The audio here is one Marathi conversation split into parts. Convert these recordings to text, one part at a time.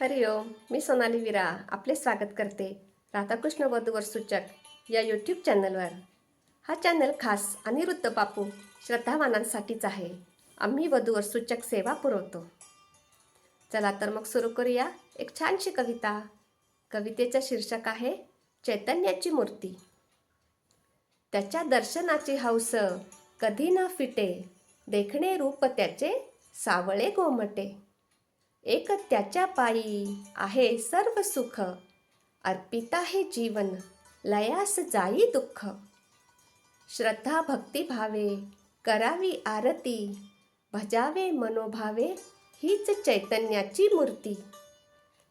हरिओम, मी सोनाली विरा आपले स्वागत करते राधाकृष्ण वधूवर सूचक या यूट्यूब चॅनलवर. हा चॅनल खास अनिरुद्ध बापू श्रद्धावानांसाठीच आहे. आम्ही वधूवर सूचक सेवा पुरवतो. चला तर मग सुरू करूया एक छानशी कविता. कवितेचं शीर्षक आहे चैतन्याची मूर्ती. त्याच्या दर्शनाची हौस कधी न फिटे, देखणे रूप त्याचे सावळे गोमटे. एक त्याच्या पायी आहे सर्व सुख, अर्पित आहे जीवन लयास जाई दुःख. श्रद्धा भक्ती भावे करावी आरती, भजावे मनोभावे हीच चैतन्याची मूर्ती.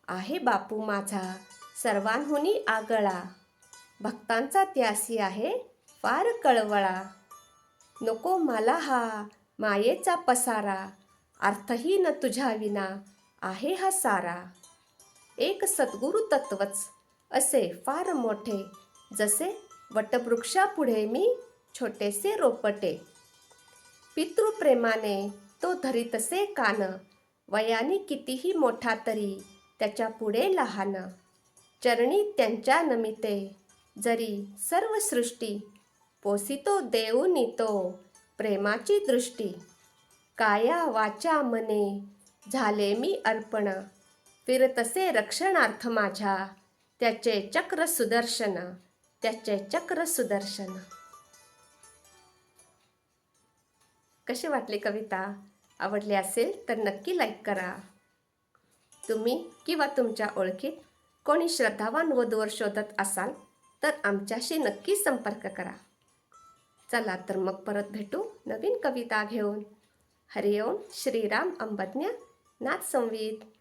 आहे बापू माझा सर्वांहुनी आगळा, भक्तांचा त्यासी आहे फार कळवळा. नको मला हा मायेचा पसारा, अर्थहीन तुझ्या विना आहे हा सारा. एक सद्गुरु तत्वच असे फार मोठे, जसे वटवृक्षापुढे मी छोटेसे रोपटे. पितृप्रेमाने तो धरीतसे कान, वयाने कितीही मोठा तरी त्याच्या पुढे लहान. चरणी त्यांच्या नमिते जरी सर्व सृष्टी, पोसितो देऊनी तो प्रेमाची दृष्टी. काया वाचा मने झाले मी अर्पण, फिरतसे रक्षणार्थ माझ्या त्याचे चक्र सुदर्शन, त्याचे चक्र सुदर्शन. कशी वाटली कविता? आवडली असेल तर नक्की लाईक करा. तुम्ही किंवा तुमच्या ओळखीत कोणी श्रद्धावान वधूवर शोधत असाल तर आमच्याशी नक्की संपर्क करा. चला तर मग परत भेटू नवीन कविता घेऊन. हरिओम. श्रीराम अंबज्ञ नाथ संवित.